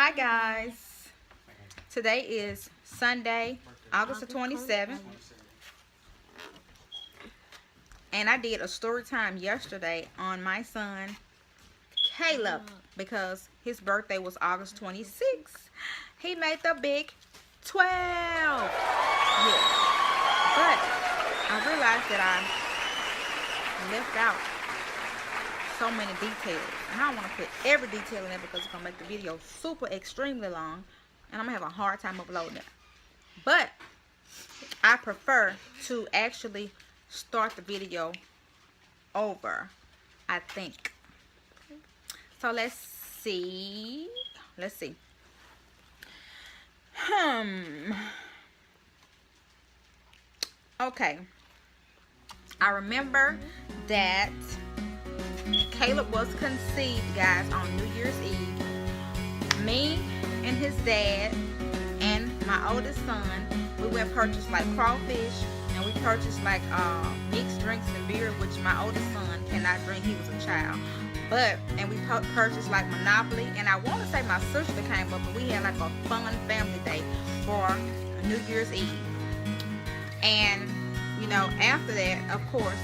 Hi guys, today is Sunday, August the 27th, and I did a story time yesterday on my son Caleb because his birthday was August 26th. He made the big 12. Yeah. But I realized that I left out so many details, and I don't want to put every detail in there because it's going to make the video super extremely long, and I'm going to have a hard time uploading it. But I prefer to actually start the video over, I think. So let's see. Okay. I remember that Caleb was conceived, guys, on New Year's Eve. Me and his dad and my oldest son, we went purchased like crawfish, and we purchased like mixed drinks and beer, which my oldest son cannot drink. He was a child. And we purchased like Monopoly, and I want to say my sister came up and we had like a fun family day for New Year's Eve. And you know, after that, of course,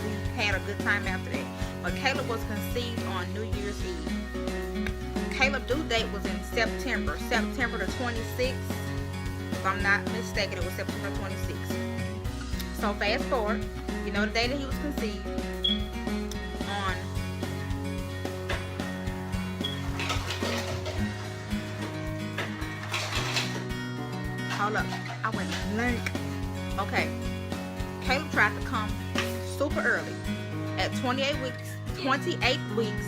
we had a good time after that. But Caleb was conceived on New Year's Eve. Caleb's due date was in September the 26th. If I'm not mistaken, it was September 26th. So fast forward, you know the day that he was conceived on hold up, I went blank. Okay, Caleb tried to come super early. At 28 weeks,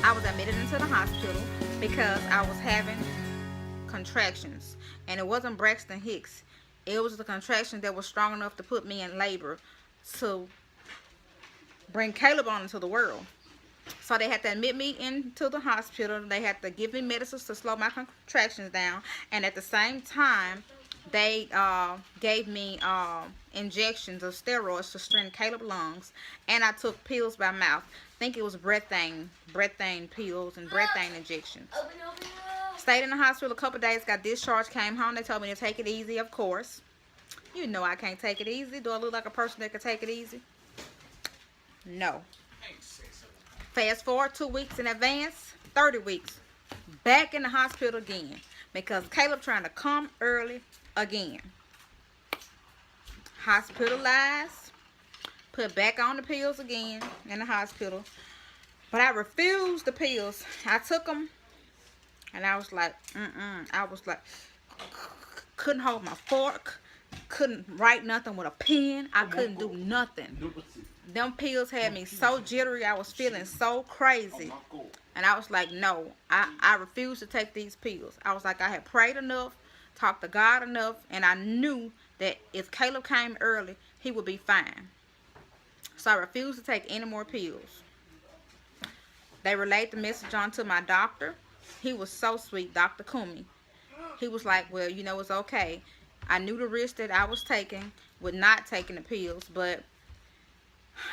I was admitted into the hospital because I was having contractions. And it wasn't Braxton Hicks. It was the contraction that was strong enough to put me in labor to bring Caleb on into the world. So they had to admit me into the hospital. They had to give me medicines to slow my contractions down. And at the same time, they gave me injections of steroids to strengthen Caleb's lungs, and I took pills by mouth. I think it was breathane pills and breathane injections. Stayed in the hospital a couple days, got discharged, came home. They told me to take it easy, of course. You know I can't take it easy. Do I look like a person that can take it easy? No. Fast forward 2 weeks in advance, 30 weeks. Back in the hospital again because Caleb trying to come early again. Hospitalized, put back on the pills again in the hospital, but I refused the pills. I took them and I was like couldn't hold my fork, couldn't write nothing with a pen. I couldn't do nothing. Them pills had me so jittery. I was feeling so crazy, and I was like, no, I refuse to take these pills. I was like, I had prayed enough, talked to God enough, and I knew that if Caleb came early, he would be fine. So I refused to take any more pills. They relayed the message on to my doctor. He was so sweet, Dr. Kumi. He was like, well, you know, it's okay. I knew the risk that I was taking with not taking the pills, but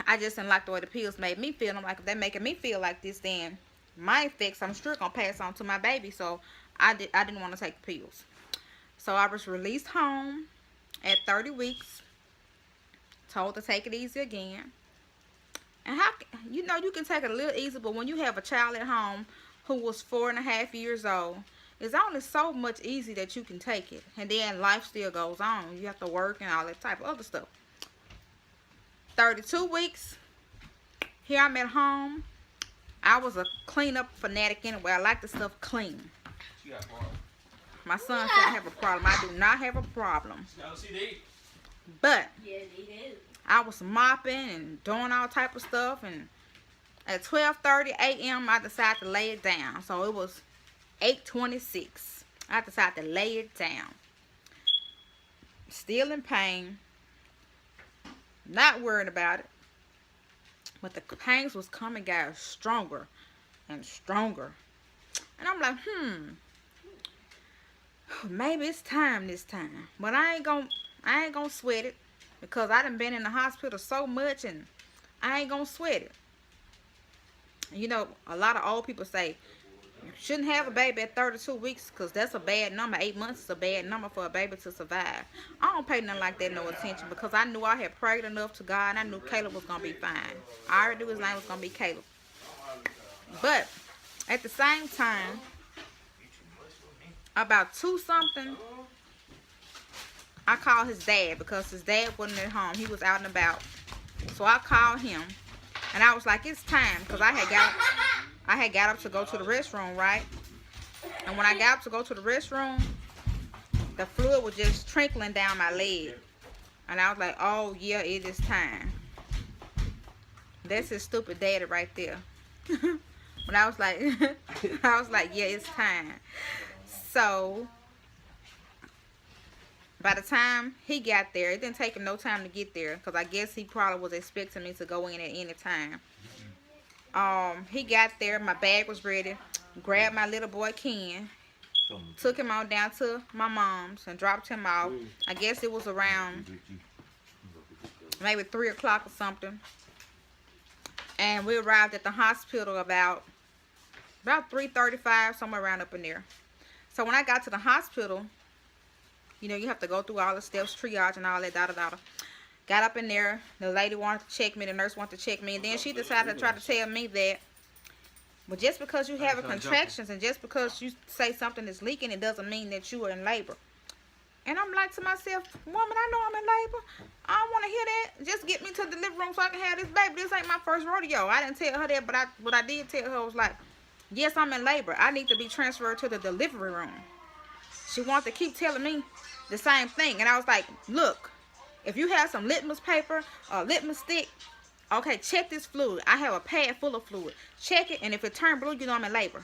I just didn't like the way the pills made me feel. I'm like, if they're making me feel like this, then my effects, I'm sure, going to pass on to my baby. So I didn't want to take the pills. So I was released home at 30 weeks, told to take it easy again. And how, you know, you can take it a little easy, but when you have a child at home who was 4.5 years old, it's only so much easy that you can take it. And then life still goes on. You have to work and all that type of other stuff. 32 weeks, here I'm at home. I was a cleanup fanatic anyway. I like the stuff clean. My son said I have a problem. I do not have a problem. But I was mopping and doing all type of stuff, and at 12:30 a.m. I decided to lay it down. So it was 8:26. I decided to lay it down. Still in pain. Not worried about it. But the pains was coming, guys, stronger and stronger. And I'm like, maybe it's time this time. But I ain't gonna sweat it because I done been in the hospital so much, and I ain't gonna sweat it. You know, a lot of old people say You shouldn't have a baby at 32 weeks because that's a bad number. 8 months is a bad number for a baby to survive. I don't pay nothing like that no attention because I knew I had prayed enough to God and I knew Caleb was going to be fine. I already knew his name was going to be Caleb. But at the same time, about 2 something, I called his dad because his dad wasn't at home. He was out and about. So I called him and I was like, it's time, because I had got up to go to the restroom, right? And when I got up to go to the restroom, the fluid was just trickling down my leg. And I was like, oh yeah, it is time. That's his stupid daddy right there. When I was like, yeah, it's time. So by the time he got there, it didn't take him no time to get there, because I guess he probably was expecting me to go in at any time. He got there, my bag was ready, grabbed my little boy Ken, took him on down to my mom's and dropped him off. I guess it was around maybe 3 o'clock or something. And we arrived at the hospital about 3:35, somewhere around up in there. So when I got to the hospital, you know, you have to go through all the steps, triage and all that, da-da-da. Got up in there. The lady wanted to check me. The nurse wanted to check me. And then she decided to try to tell me that, well, just because you have contractions and just because you say something is leaking, it doesn't mean that you are in labor. And I'm like to myself, woman, I know I'm in labor. I don't want to hear that. Just get me to the delivery room so I can have this baby. This ain't my first rodeo. I didn't tell her that, but what I did tell her was like, yes, I'm in labor. I need to be transferred to the delivery room. She wanted to keep telling me the same thing. And I was like, look, if you have some litmus paper or litmus stick, okay, check this fluid. I have a pad full of fluid. Check it, and if it turned blue, you know I'm in labor.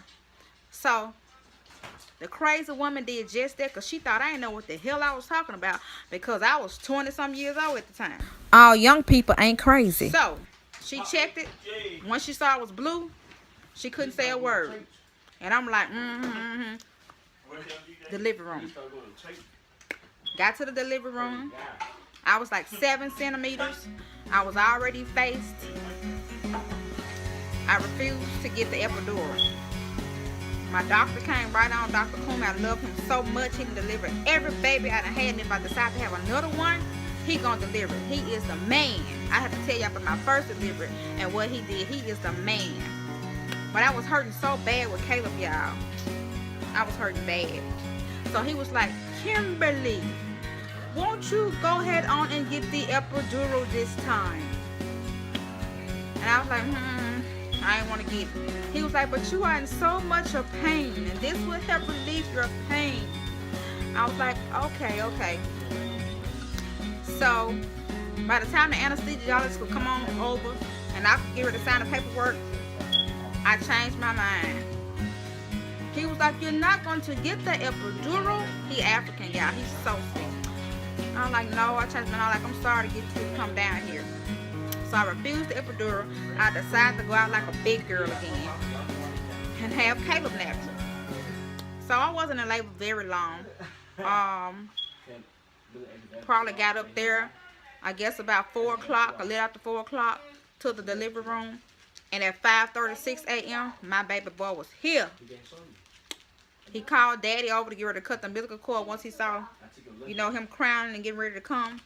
So the crazy woman did just that because she thought I didn't know what the hell I was talking about because I was 20-some years old at the time. All young people ain't crazy. So she checked it. Once she saw it was blue, she couldn't say a word. And I'm like, Delivery room. Got to the delivery room. I was like 7 centimeters. I was already faced. I refused to get the epidural. My doctor came right on, Dr. Coombe. I love him so much. He can deliver every baby I done had. And if I decide to have another one, he gonna deliver. He is the man. I have to tell y'all about my first delivery and what he did. He is the man. But I was hurting so bad with Caleb, y'all. I was hurting bad. So he was like, Kimberly, won't you go ahead on and get the epidural this time? And I was like, I didn't want to get it. He was like, but you are in so much of pain, and this will help relieve your pain. I was like, okay. So by the time the anesthesiologist could come on over and I could get her to sign the paperwork, I changed my mind. He was like, you're not going to get the epidural? He African, y'all. He's so sick. I was like, no. I changed my mind. I'm like, I'm sorry to get you to come down here. So I refused the epidural. I decided to go out like a big girl again and have Caleb natural. So I wasn't in labor very long. Probably got up there, I guess about 4 o'clock, a little after 4 o'clock, to the delivery room. And at 5:36 a.m., my baby boy was here. He called daddy over to get ready to cut the umbilical cord once he saw, you know, him crowning and getting ready to come.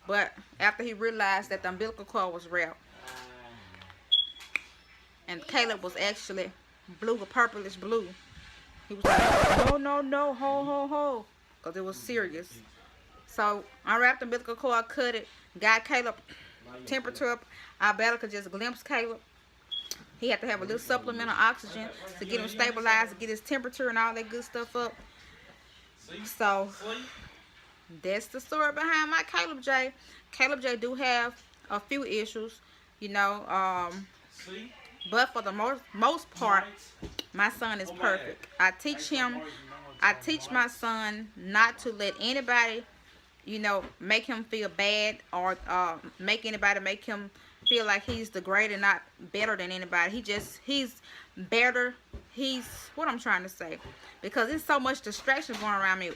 But after he realized that the umbilical cord was wrapped. And Caleb was actually blue, a purplish blue. He was like, no, ho. Because it was serious. So I wrapped the umbilical cord, cut it, got Caleb temperature up. I barely could just glimpse Caleb. He had to have a little supplemental oxygen to get him stabilized, to get his temperature and all that good stuff up. So that's the story behind my Caleb J. Caleb J do have a few issues, you know, but for the most part, my son is perfect. I teach my son not to let anybody, you know, make him feel bad or make him feel like he's the greater, not better than anybody. He's better. He's what I'm trying to say, because there's so much distraction going around me.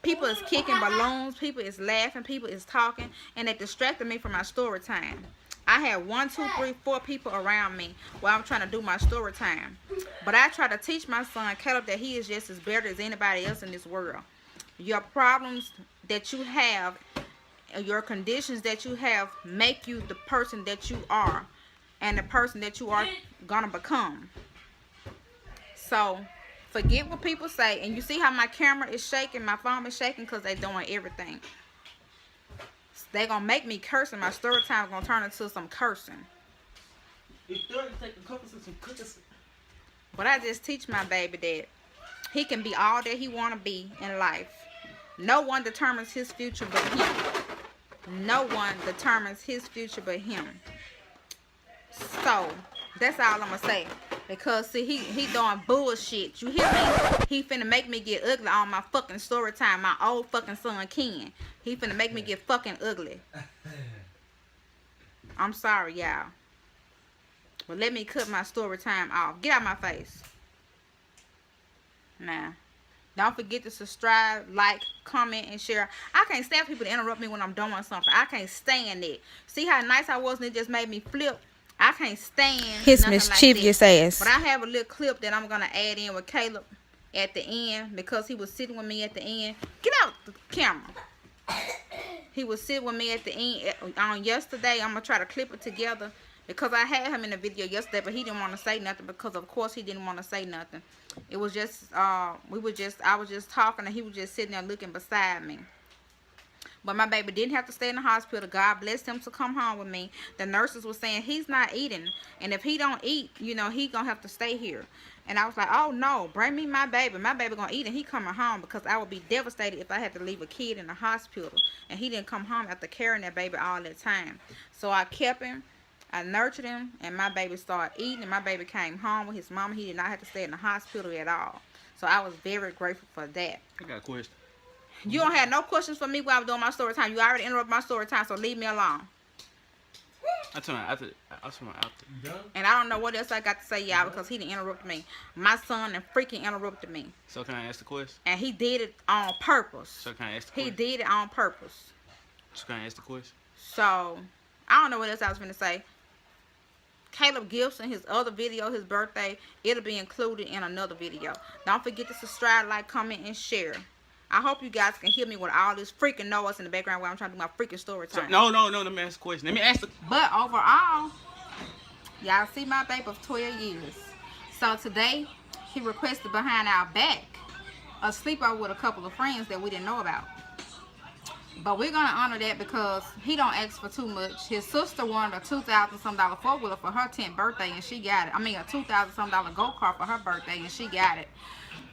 People is kicking balloons, people is laughing, people is talking, and they distracted me from my story time. I had 1, 2, 3, 4 people around me while I'm trying to do my story time. But I try to teach my son Caleb that he is just as better as anybody else in this world. Your problems that you have, your conditions that you have, make you the person that you are, and the person that you are gonna become. So forget what people say. And you see how my camera is shaking, my phone is shaking, because they're doing everything. They're gonna make me curse, and my story time is gonna turn into some cursing. But I just teach my baby that he can be all that he wanna be in life. No one determines his future but him. No one determines his future but him. So that's all I'm gonna say. Because see, he doing bullshit. You hear me? He finna make me get ugly on my fucking story time. My old fucking son Ken. He finna make me get fucking ugly. I'm sorry, y'all. But let me cut my story time off. Get out my face. Nah. Don't forget to subscribe, like, comment, and share. I can't stand people to interrupt me when I'm doing something. I can't stand it. See how nice I was and it just made me flip? I can't stand his mischievous ass. But I have a little clip that I'm going to add in with Caleb at the end, because he was sitting with me at the end. Get out the camera. He was sitting with me at the end on yesterday. I'm going to try to clip it together, because I had him in the video yesterday, but he didn't want to say nothing, because of course he didn't want to say nothing. It was just, I was just talking, and he was just sitting there looking beside me. But my baby didn't have to stay in the hospital. God blessed him to come home with me. The nurses were saying he's not eating, and if he don't eat, you know, he gonna have to stay here. And I was like, oh no, bring me my baby. My baby gonna eat, and he coming home, because I would be devastated if I had to leave a kid in the hospital and he didn't come home after carrying that baby all that time. So I kept him. I nurtured him, and my baby started eating, and my baby came home with his mama. He did not have to stay in the hospital at all. So I was very grateful for that. I got a question. You don't have no questions for me while I was doing my story time. You already interrupted my story time, so leave me alone. I told my after. And I don't know what else I got to say, y'all, because he didn't interrupt me. My son and freaking interrupted me. So can I ask the question? And he did it on purpose. So can I ask the question? He did it on purpose. So can I ask the question? So I don't know what else I was going to say. Caleb Gibson, his other video, his birthday, it'll be included in another video. Don't forget to subscribe, like, comment, and share. I hope you guys can hear me with all this freaking noise in the background while I'm trying to do my freaking story time. So, no, let me ask a question. Let me ask the... But overall, y'all see my baby of 12 years. So today, he requested behind our back a sleepover with a couple of friends that we didn't know about. But we're going to honor that, because he don't ask for too much. His sister wanted a $2,000-some four-wheeler for her 10th birthday, and she got it. I mean, a $2,000-some go-kart for her birthday, and she got it.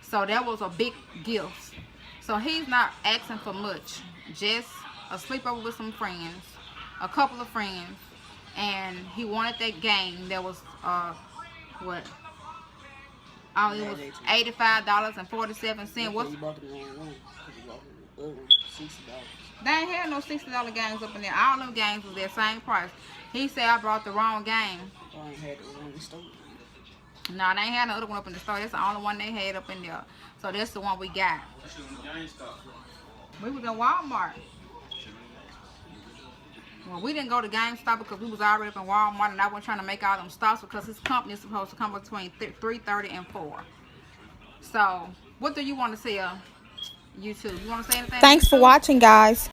So that was a big gift. So he's not asking for much. Just a sleepover with some friends, a couple of friends, and he wanted that game that was, what? Oh, it was $85.47. What's... They ain't had no $60 games up in there. All them games was their same price. He said I brought the wrong game. I ain't had the one in the store. No, they ain't had no other one up in the store. That's the only one they had up in there. So that's the one we got. We was in Walmart. Well, we didn't go to GameStop because we was already up in Walmart, and I wasn't trying to make all them stops, because his company is supposed to come between 3:30 and 4. So, what do you want to say, YouTube? You want to say anything? Thanks for watching, guys.